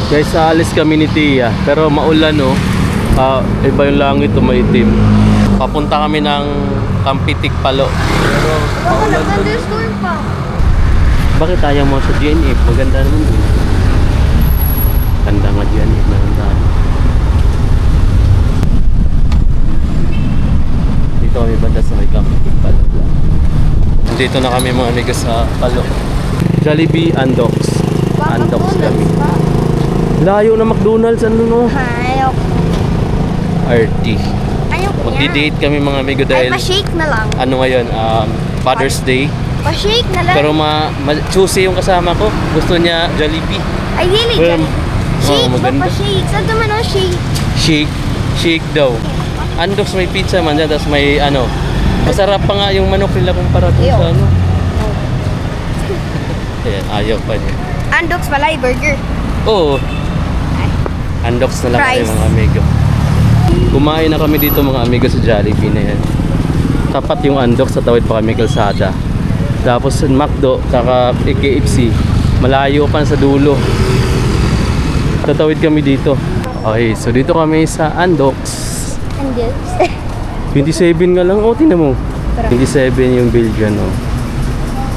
Guys, aalis kami ni Tia. Pero maulan, no? Iba yung langit, maitim. Papunta kami ng Kampitik Palo. Pero maulan to. Thunderstorm pa. Bakit ayaw mo sa GNF? Maganda naman yun. Ganda nga GNF na ganda. Dito kami banda sa may Kampitik Palo. Dito na kami mga amiga sa Palo. Jollibee, Andox. Andox kami. Layo na McDonald's, ano no? Ayok. RT. Ayok niya. Magdi-date kami mga amigo Ay, dahil pa-shake na lang. ano ngayon, Father's Day. Pa-shake na lang. Pero choosy yung kasama ko. Gusto niya Jollibee. Ay, really? Well, Shake ba maganda. pa-shake? Saan naman ang shake? Shake daw. Andox may pizza man dyan, tapos may ano. Masarap pa nga yung manok nila kumpara dun sa ano. Ayan, ayaw pa niya. Andox pala, burger. Oo. Andox na lang kami Fries. mga amigo. Kumain na kami dito mga amigo sa Jollibee na yan. Tapat yung Andox, sa tawid pa kami kalsada. Tapos sa McDo, saka KFC. Malayo pa sa dulo. Tatawid kami dito. Okay, so dito kami sa Andox. Andox? 27 nga lang. Oh, tingnan mo. 27 yung bill dyan, oh.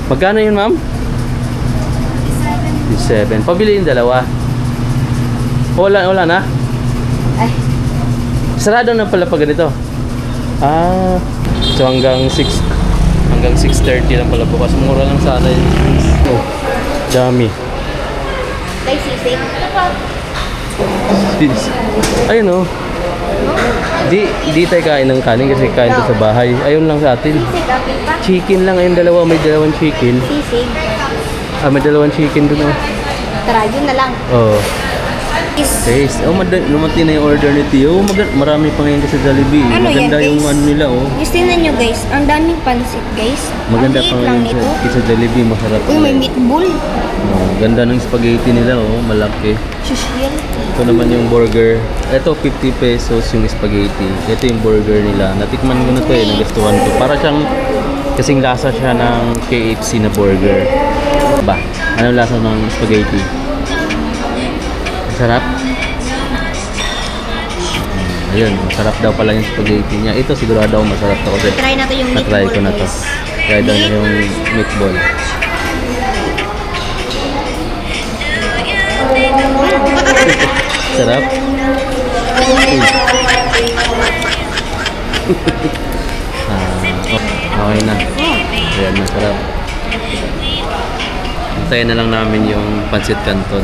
Magkano yun, ma'am? 27. Pabili yung dalawa. Wala na? Ay. Sarado na pala pag ganito. So hanggang 6:30 lang pala bukas. Mura lang sana yun. Oh, dami. Ay, sisig. Ayun oh. Di tayo kain ng kanin kasi kain to sa bahay. Ayun lang sa atin. Sisig, okay pa? Chicken lang, ayun dalawa. May dalawang chicken. Sisig. May dalawang chicken dun oh. Tara, yun na lang. Oh. Is, Guys, lumati na yung order ni Tio. Marami pa ngayon kasi sa Jollibee. Ano yan, Maganda guys? yung ano nila oh. guys, tingnan nyo guys. Ang daming pansit guys. Maganda Ang pa liit lang ngayon nito. sa Jollibee. Masarap. Uy, may meatball. Ganda ng spaghetti nila oh. Malaki. Shushil. Ito naman yung burger. Ito 50 pesos yung spaghetti. Ito yung burger nila. Natikman ko na to eh. Nagustuhan ko. Para siyang kasing lasa siya ng KFC na burger. Ba? Anong lasa ng spaghetti? Masarap? Ayun, masarap daw pala yung spaghetti niya. Ito sigurado ako masarap to kasi Try natin yung meatball na-try ko na to. guys. Try daw niya yung meatball. Sarap? Okay na. Ayan, masarap. Antayin na lang namin yung pancit canton.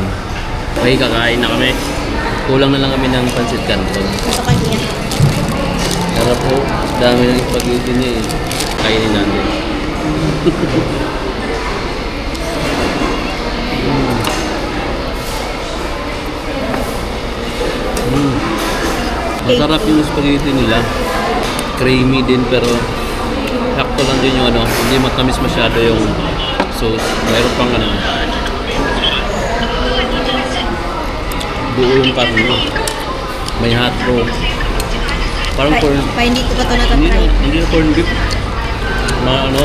Okay, kakain na kami. Kulang na lang kami ng pancit canton. Gusto ko niya. Sarap po. Dami ng spaghetti niya eh. Kainin natin. Masarap yung spaghetti nila. Creamy din pero sakto lang din yung ano. Hindi matamis masyado yung sauce. Mayroon pang ano. Buo yung karne. May hot roll. Parang corn. Hindi ko pa ito Hindi natatry. na, hindi na corn beef. Mga ano,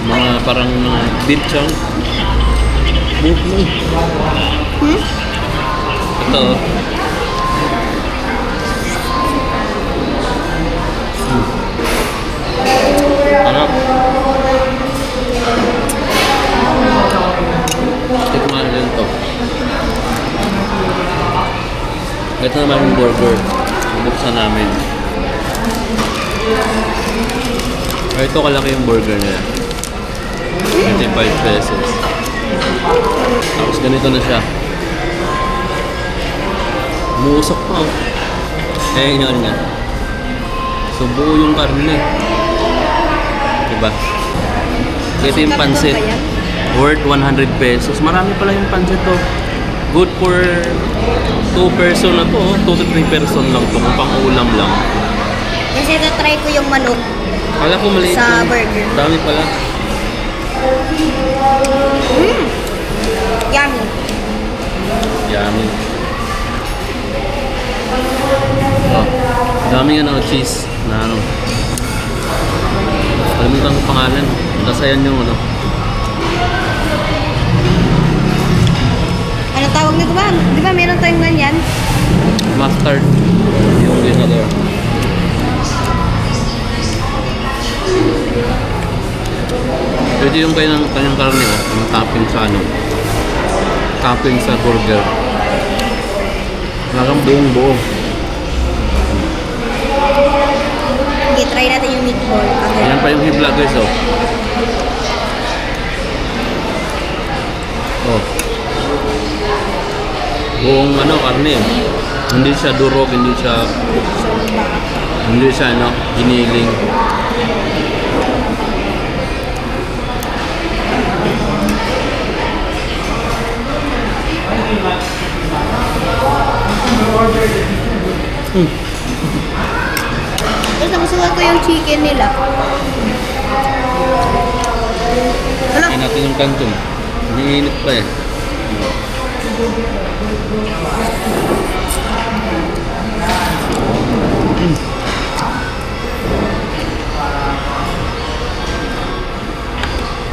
mga parang mga beef chunk. Beef mo. Ito. Ano? Tikman din to. Ito naman yung burger. Buksan namin. Ito kalaki yung burger nila. 25 pesos. Tapos ganito na siya. Umuusok pa oh. Eh, yun nga. So buo yung karne. Diba? Ito yung pancit. Worth 100 pesos. Marami pala yung pancit to. Good for 2 person na to. 2 to 3 person lang to. Kung pang-ulam lang. Kasi tatry ko yung manok. Kala ko maliit Sa lang. burger. Dami pala. Yummy. Yummy. Oh, daming ano, cheese na ano. Kalimutan ko pangalan. Kasi yan yung ano. Ano tawag Di ba? Di ba meron tayong ganyan? Mustard. Yung dinador. Pwede yung kanyang karne, oh. Yung topping sa ano. Topping sa burger. Parang buong buo. Okay, try natin yung meatball. Okay. Ayan pa yung hibla guys, oh. Oh. Buong ano, karne. Hindi siya durog, hindi siya ano, giniling. Tapos nagustuhan ko yung chicken nila. Ano? Kain natin yung kanton. Iniinit pa eh.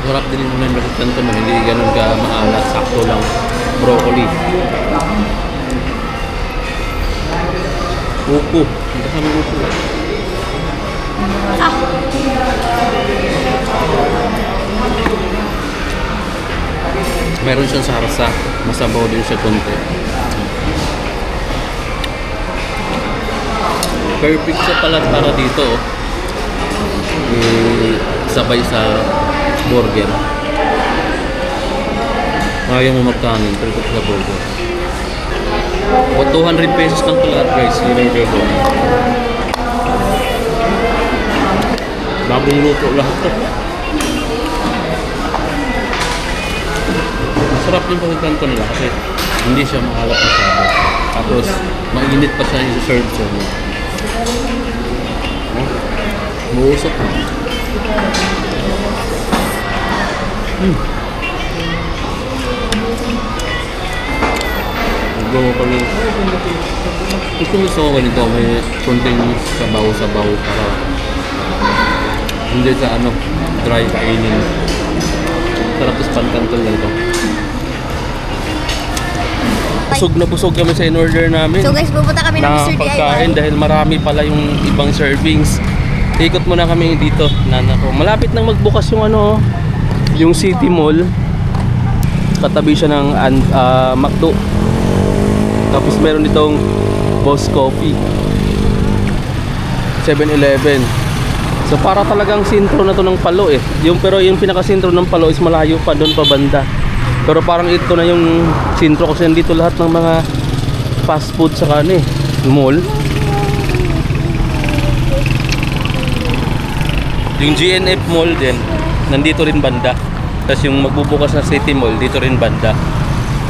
Sarap din yung member sa kanton. Hindi ganun ka maalat. Sakto lang. Broccoli. Upo. Hindi kami upo. Ah! Meron siyang sarsa. Masabaw din siya konti. Perfect siya pala para dito. Sabay sa burger. Ayaw mo magkanin. Perfect sa burger. O 200 pesos lang pala guys. Yung burger ko. Bagong luto lahat to. Masarap yung pagkanto nila kasi hindi siya mahalap masyado. Tapos mainit pa siya yung serve sa inyo. Buusok. Go pa rin. Gusto ko ganito, may konting sabaw-sabaw para hindi sa ano, dry kainin. Sarap sa pankantol ganito. Busog na busog kami sa in-order namin. So guys, pupunta kami ng Na Mr. pagkain DIY. dahil marami pala yung ibang servings. Ikot muna kami dito. Malapit nang magbukas yung ano, yung City Mall. Katabi siya ng McDo. Tapos meron ditong Boss Coffee, 7-Eleven. So para talagang sentro na to ng Palo eh. Pero yung pinaka-sentro ng Palo is malayo pa doon pa banda. Pero parang ito na yung sentro kasi nandito lahat ng mga fast food sa mall. Yung GNF Mall din, nandito rin banda. Tapos yung magbubukas na City Mall, dito rin banda.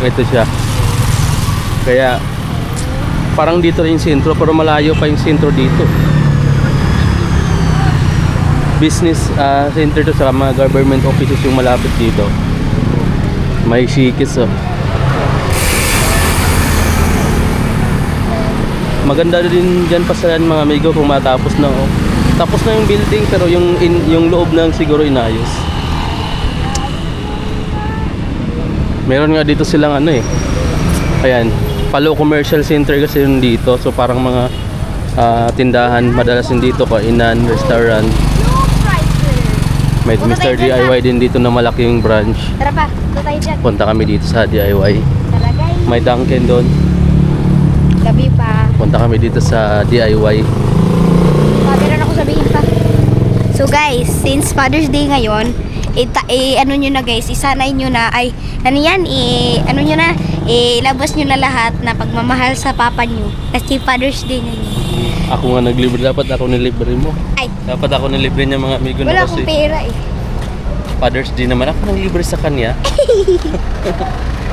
Ito siya. Kaya parang dito rin yung sentro, pero malayo pa yung sentro dito. Business center to sa mga government offices yung malapit dito. May Shikis oh. Maganda din dyan pa sa mga amigo kung matapos na oh. Tapos na yung building pero yung loob na siguro inayos. Meron nga dito silang ano eh. Ayan, Palo Commercial Center kasi yun dito. So parang mga tindahan madalas din dito, kainan, restaurant. May Mr. DIY din dito na malaking branch. Tara pa, ito tayo dyan. Punta kami dito sa DIY. Tara guys. May Dunkin doon. Gabi pa. Punta kami dito sa DIY. Meron ako sabihin pa. So guys, since Father's Day ngayon, ano nyo na guys, isanay nyo na, ilabas nyo na lahat na pagmamahal sa papa nyo. Kasi Father's Day ngayon. Ako nga naglibre, dapat ako nilibre mo. Ay, Dapat ako nilibre niya mga amigo wala na akong kasi pera eh. Father's Day naman ako naglibre sa kanya.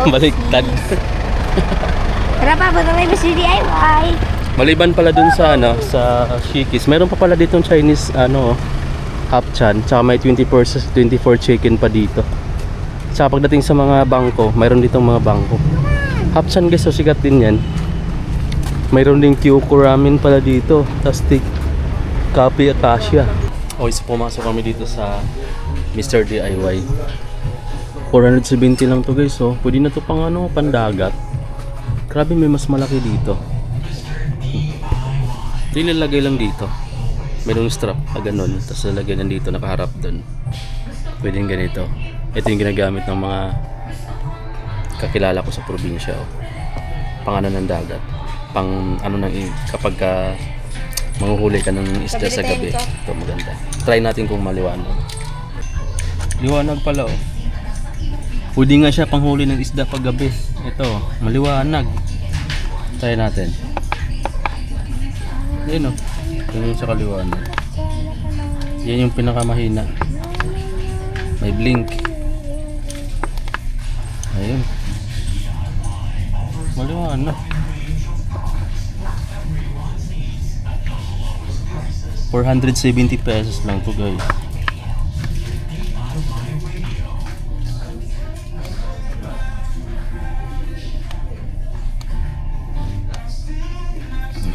Baliktad. Tara pa, punta tayo sa DIY. Maliban pala dun sa sa Shikis, meron pa pala ditong Chinese Hapchan, tsaka may 24 chicken pa dito. Tsaka pagdating sa mga bangko, mayroon ditong mga bangko. Hapchan guys, so sikat din yan. Mayroon ding Kyoko ramen pala dito, tastik, Kape Acacia. Okay, so pumasok kami dito sa Mr. DIY. 470 lang to guys, so pwede na to pang pandagat. Grabe, may mas malaki dito. Ito yung lalagay lang dito. Mayroong strap na ganun. Tapos lalagay lang dito, nakaharap dun. Pwede yung ganito. Ito yung ginagamit ng mga kakilala ko sa probinsya. Oh. Pang ano ng dagat. Pang ano ng kapag ka manguhuli ka ng isda sa gabi. Ito maganda. Try natin kung maliwanag. Liwanag pala oh. Pwede nga siya panghuli ng isda pag gabi. Ito, maliwanag. Try natin. Yan o. Yan yung sa kaliwanag. Yan yung pinakamahina. May blink. Ayun. Maliwanag. 470 pesos lang to guys.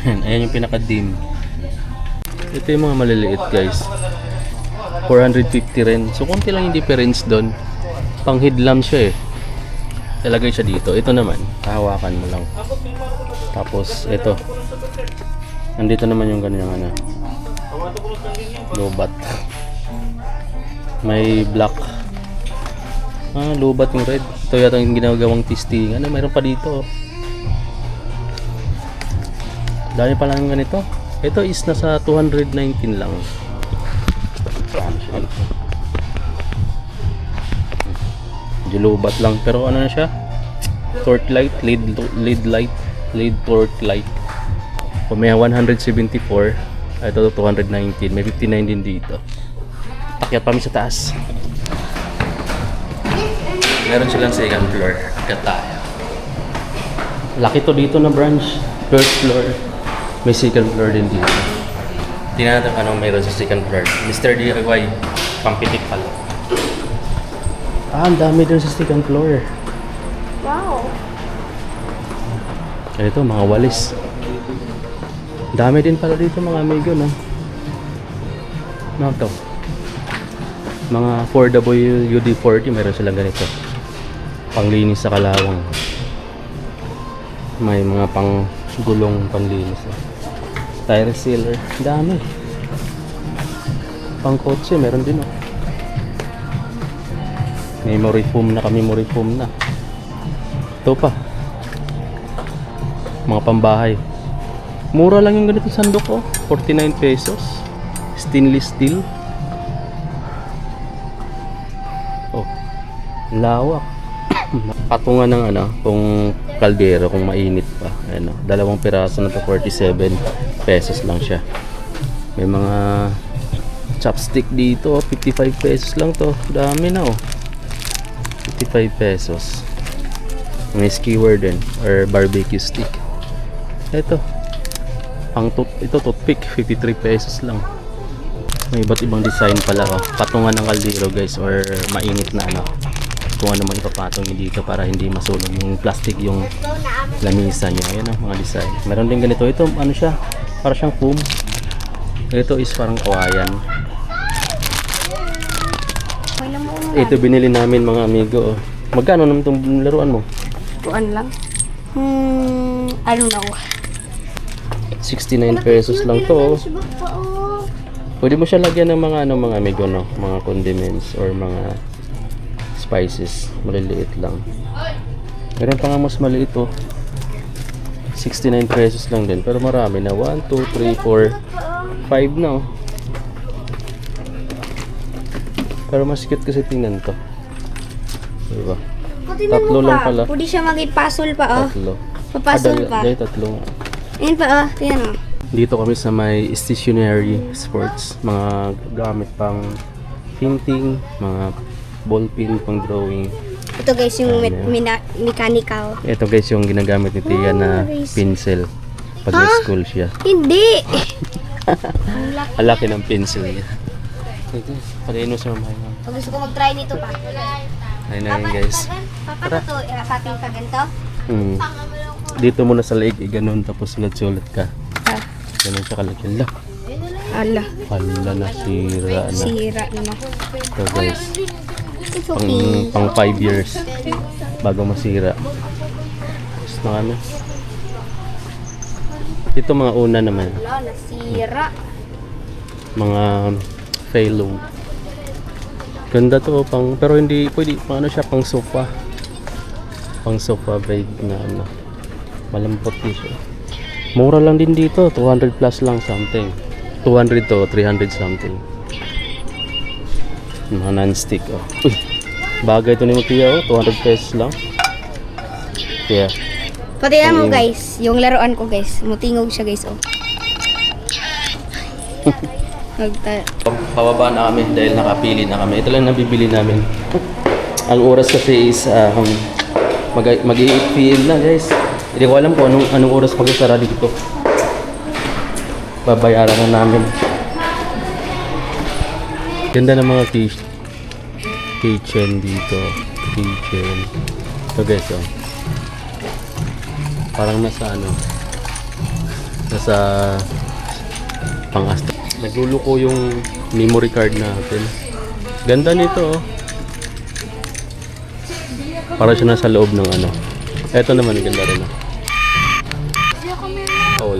Ayan yung pinaka-dim. Ito yung mga maliliit guys. 450 rin. So konti lang yung difference doon. Pang headlamp siya eh. Ilagay siya dito. Ito naman, hahawakan mo lang. Tapos ito. Nandito naman yung ganyan ano. Lobat. May black. Lobat yung red. Ito yata yung ginagawang testing. Ano, mayroon pa dito. Dami pa lang ganito. Ito is nasa 219 lang. Medyo lobat lang. Pero ano na siya? Torch light, lead light, lead torch light. Kung may 174, ito 219. May 59 din dito. Akyat pa kami sa taas. Meron silang second floor. Akyat tayo. Laki to dito na branch. First floor. May second floor din dito. Tingnan natin anong mayroon sa second floor. Mr. DIY, pampitik pala. Ang dami din sa second floor. Wow. Ito, mga walis. Dami din pala dito mga amigo, no? Ano to? Mga 4WD-40, mayroon silang ganito. Panglinis sa kalawang. May mga panggulong panlinis. Tire sealer, dami. Pang kotse, meron din oh. Memory foam na kami, memory foam na. Ito pa. Mga pambahay. Mura lang yung ganito sandok oh. 49 pesos. Stainless steel. Oh. Lawak. Patungan ng ano, kung kaldero, kung mainit pa. Ano, dalawang piraso na to 47 pesos lang siya. May mga chopstick dito, 55 pesos lang to. Dami na oh. 55 pesos. May skewer din or barbecue stick. Ito. Ito toothpick, 53 pesos lang. May iba't ibang design pala oh. Patungan ng kaldero guys or mainit na ano. Kung ano man ipapatong nyo dito para hindi masunog yung plastic yung lamisa nyo. Ayan ang mga design. Meron din ganito. Ito ano siya? Para siyang foam. Ito is parang kawayan. Ito binili namin mga amigo. Magkano naman itong laruan mo? Tuan lang. I don't know. 69 pesos lang to. Pwede mo siya lagyan ng mga ano mga amigo no, mga condiments or mga spices, maliliit lang. Meron pa nga mas maliit oh. 69 pesos lang din, pero marami na. 1, 2, 3, 4, 5 na oh. Pero mas cute kasi tingnan to. Diba? Tatlo lang pala. Pwede siya mag-puzzle pa oh. Tatlo. Papasol pa. Dahil tatlo nga. Ayan pa oh. Tingnan oh. Dito kami sa may stationery sports, mga gamit pang painting, mga ballpen pang drawing. Ito guys yung mechanical. Ito guys yung ginagamit ni Tia na pencil pag may school siya. Hindi. Ang laki ng pencil niya. Ito, palayin mo sa mamay mo. Gusto ko mag-try nito pa. Ayun na yun guys. Papa to, ikapating ka ganito? Dito muna sa leg, ganun, tapos sulat-sulat ka. Ganun siya kalagyan lang. Ala. Hala, nasira na. Sira naman. Ito guys. It's okay. Pang 5 years bago masira. na kami. Ito mga una naman. Wala, nasira. Mga Feilong. Ganda to pero hindi pwede pang ano siya, pang sofa. Pang sofa bed na ano. Malambot din siya. Mura lang din dito, 200 plus lang something. 200 to 300 something. Mga non-stick oh. Uy, bagay to ni Matia oh, 200 pesos lang. Yeah. Pati mo guys, yung laruan ko guys, mutingog siya guys oh. Pababa na kami dahil nakapili na kami. Ito lang nabibili namin. Ang oras kasi is mag-8 PM na guys. Hindi ko alam kung anong oras mag-isara dito. Babayaran na namin. Ganda ng mga kitchen dito. Kitchen. So guys oh. Parang nasa nasa pang-asta. Nagluluko yung memory card natin. Ganda nito oh. Para siya nasa loob ng ano. Ito naman ganda rin oh. Oh.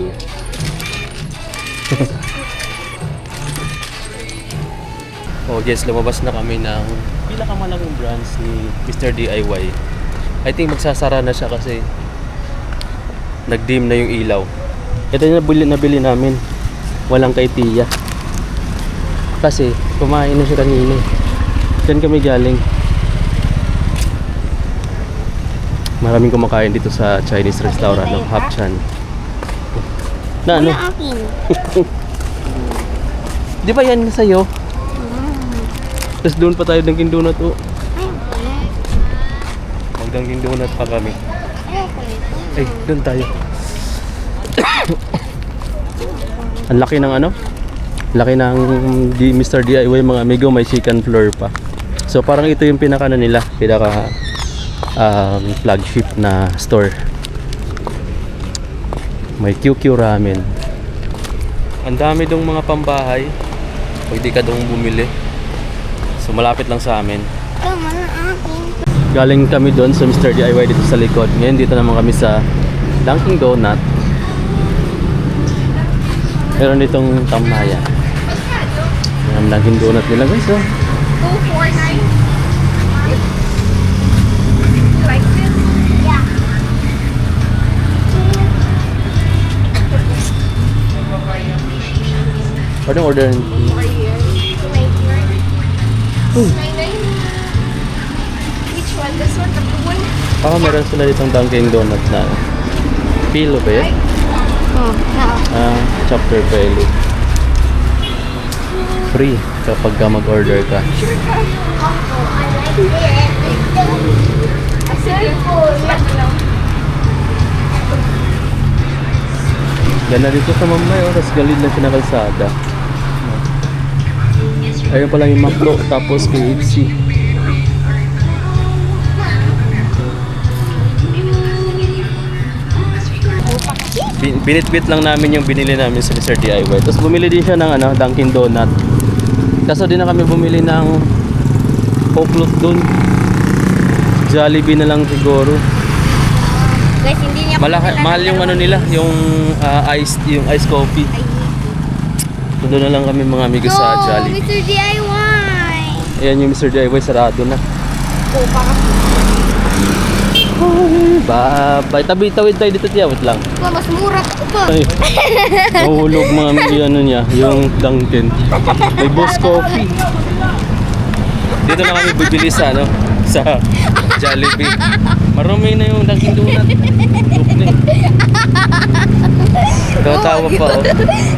Oh guys, lumabas na kami ng pinakamalaking branch ni Mr. DIY. I think magsasara na siya kasi nag-dim na yung ilaw. Ito yung nabili namin. Walang kay Tia. Kasi kumain na siya kanina. Diyan kami galing. Maraming kumakain dito sa Chinese restaurant ng Hapchan. Na ano? akin. Di ba yan sa'yo? Tapos doon pa tayo Dunkin Donut oh. Mag Dunkin Donut pa kami. Ay, doon tayo. Ang laki ng ano? Laki ng Mr. DIY mga amigo, may second floor pa. So parang ito yung pinaka nila, pinaka flagship na store. May QQ ramen. Ang dami dong mga pambahay. Pwede ka dong bumili. So malapit lang sa amin. Tama na akin. Galing kami doon sa Mr. DIY dito sa likod. Ngayon dito naman kami sa Dunkin Donut. Meron ditong tamaya. Ang Dunkin Donut nila guys oh. 249. Like this? Yeah. Anong order? Which one? This one? The blue one? Meron sila ditong Dunkin Donut na pilo ba yan? Oh, no. Chapter value. Free kapag ka mag-order ka. Ganda dito sa Mamay oh, tapos galid lang siya na kalsada. Ayun pa lang yung McDo tapos KFC. Binitbit lang namin yung binili namin sa Mr. DIY. Tapos bumili din siya ng Dunkin Donut. Kaso din na kami bumili ng Coke dun. Jollibee na lang siguro. Guys, hindi niya Mahal yung nila, yung ice coffee. So doon na lang kami mga amigo sa Jollibee. Mr. DIY! Ayan yung Mr. DIY, sarado na. Oh, parang Bye. Tawid tayo dito tiya, wait lang. mas mura pa. Ay, nahulog mga amigo niya, yung Dunkin. May Boss Coffee. Dito na kami bibili sa sa Jollibee. Marumi na yung Dunkin Donut. Tawa pa oh.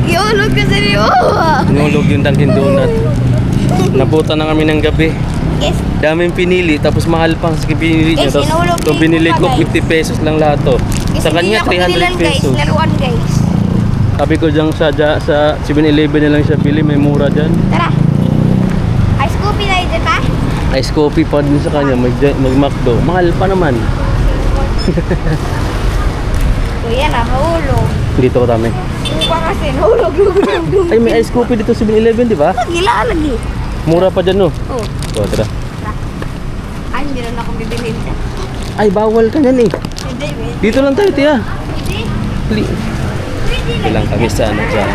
Iulog kasi niyo. Nahulog yung Dunkin Donut. Nabutan na kami ng gabi. Yes. Daming pinili, tapos mahal pang sige pinili niya. Guys, inulog Tapos din binili ko ko pa, 50 pesos lang lahat to. Sa kanya 300 pesos. Guys, laruan guys. Sabi ko dyan sa 7-Eleven na lang siya bili, may mura dyan. Tara. Ice coffee na ito pa? Ice coffee pa din sa kanya, mag-McDo. Mahal pa naman. Kuya, nahulog. Dito ko kami. Upa kasi, nahulog. Ay, may ice coffee dito sa 7-Eleven, di ba? Gila lagi. Mura pa dyan, no? Oh. So, tara. Ay, meron akong bibilhin ka. Ay, bawal ka yan eh. Hindi, wait. Dito lang tayo, tiya. Hindi. Please. Ilang kami sa ano dyan.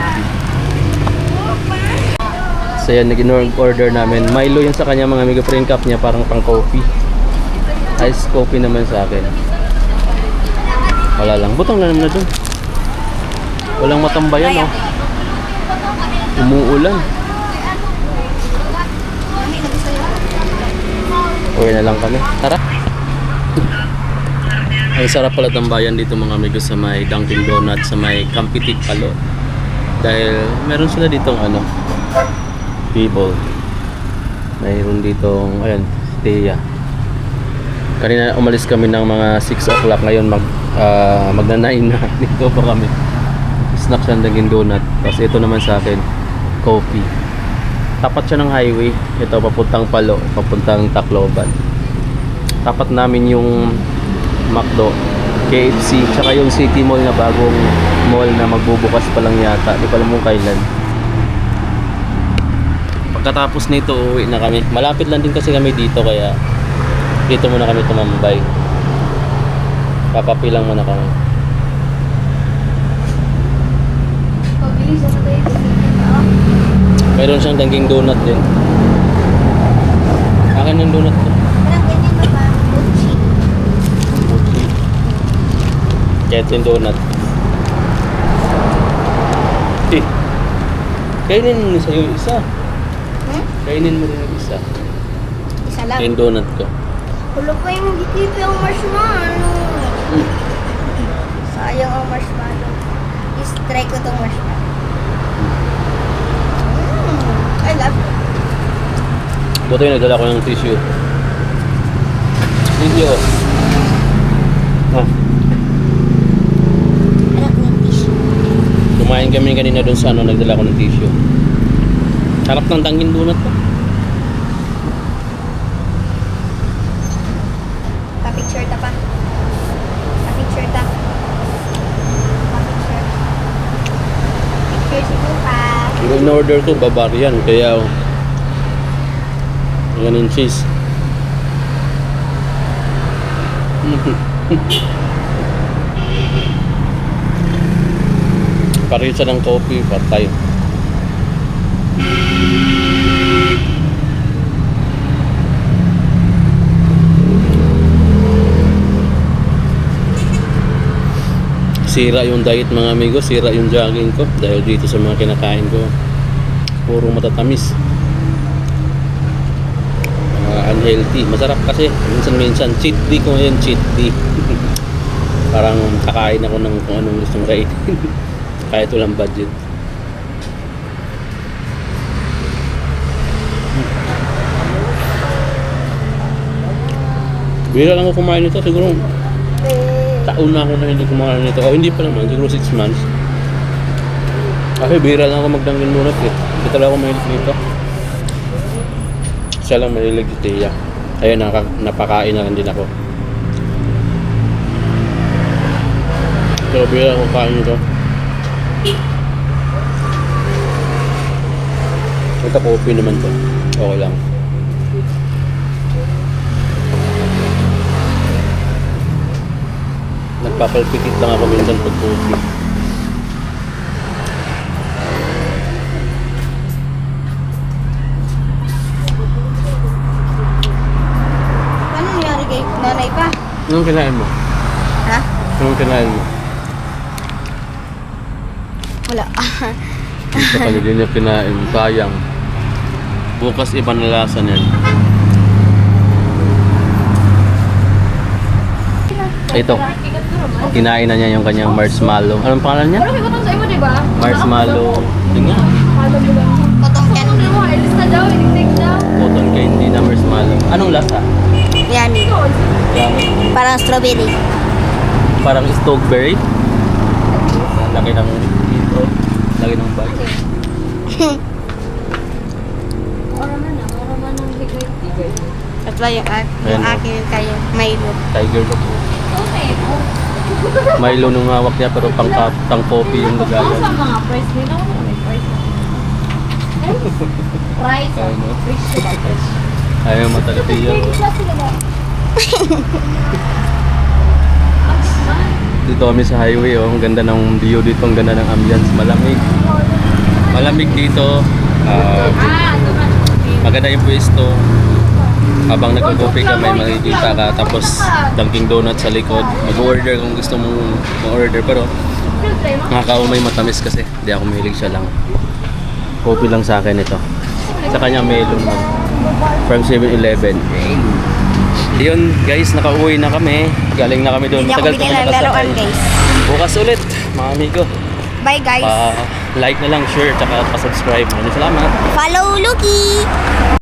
So yan, nag-order namin. Milo yun sa kanya, mga amigo. Print cup niya, parang pang coffee. Ice coffee naman sa akin. Wala lang. Butang na naman na dun. Walang matambayan, oh. Umuulan. Uwi na lang kami. Tara. Ang sarap pala tambayan dito mga amigo sa may Dunkin Donuts, sa may Campitic Palo. Dahil meron sila ditong ano, table. Mayroon ditong, ayan, Thea. Kanina umalis kami ng mga 6 o'clock. Ngayon magna-9 na. Dito pa kami. Snack siya ng Dunkin Donut. Tapos ito naman sa akin, coffee. Tapat siya ng highway. Ito papuntang Palo, papuntang Tacloban. Tapat namin yung McDo, KFC, tsaka yung City Mall na bagong mall na magbubukas pa lang yata. Di pa alam kung kailan. Pagkatapos nito, uwi na kami. Malapit lang din kasi kami dito, kaya dito muna kami tumambay. Papapilang muna kami. Pabilis na tayo. Mayroon siyang Dunkin Donut din. Akin yung donut ko. Parang ganyan ba ba? Gucci. Kaya ito yung donut. Eh, kainin mo sa'yo isa. Hmm? Kainin mo rin yung isa. Isa lang. Yung donut ko. Hulo pa yung gitip yung marshmallow. Sayang ang marshmallow. I-try ko itong marshmallow. I love it. Buti yung nagdala ko ng tissue. Tissue ko. Ah, Anak ng tissue. kumain kami kanina dun sa ano, nagdala ko ng tissue. Sarap ng Dunkin Donut to. Pa-picture ta pa. Pa-picture ta. Pa-picture. Picture si Pupa. Yung in-order ko, Bavarian. Kaya, yan yung cheese. Parisa ng coffee, patay. Sira yung diet mga amigo, sira yung jogging ko dahil dito sa mga kinakain ko puro matatamis, unhealthy. Masarap kasi minsan cheat day ko ngayon, cheat day. Parang kakain ako ng kung anong gustong kainin. Kahit walang budget. Bira lang ako kumain nito, siguro taon na ako na hindi kumain nito. O hindi pa naman, siguro 6 months. Kasi bira lang ako mag-Dunkin Donut eh. Hindi talaga ako mahilig nito. Siya lang mahilig si Thea. Kaya napakain na lang din ako. Pero bira ako kain nito. Ito coffee naman to. Okay lang. Nagpapalpitit lang ako minsan pag coffee. Ano nangyari kay nanay pa? Anong kinain mo? Ha? Anong kinain mo? Wala. Sa kanila niya kinain. Sayang. Bukas iba na lasa niyan. Ito. Kinain na niya yung kanyang marshmallow. Anong pangalan niya? Pero ikutang sa imo, di ba? Marshmallow. Tingnan. Potong candy. Ano mo, ilis na daw, ilig daw. Cotton candy na marshmallow. Anong lasa? Yummy. Yung Parang strawberry. parang strawberry. Laki ng ito. Laki ng bag. Para man ang higay-higay. At ba yung Ayan, oh. akin kayo? Milo. Tiger na po. Okay. Milo nung hawak niya pero pang coffee yung Sa lagayan. mga price nila, may price. Price. Ayun, no? Price to ba? Ayaw matalatiya ko. Dito kami sa highway, oh. Ang ganda ng view dito, ang ganda ng ambience, malamig. Malamig dito. Maganda yung pwesto. Habang nagko-coffee ka, may makikita ka. Tapos, Dunkin' Donuts sa likod. Mag-order kung gusto mong ma-order. Pero, nakakaumay matamis kasi. Hindi ako mahilig siya lang. Coffee lang sa akin ito. Sa kanya, melon lang. From 7-Eleven. Yun, guys, nakauwi na kami. Galing na kami doon. Hindi ako Matagal bili kami ng laruan, nakasakay. guys. Bukas ulit, mga amigo. Bye, guys. Like na lang, share, tsaka pa-subscribe. Maraming salamat. Follow Lucky!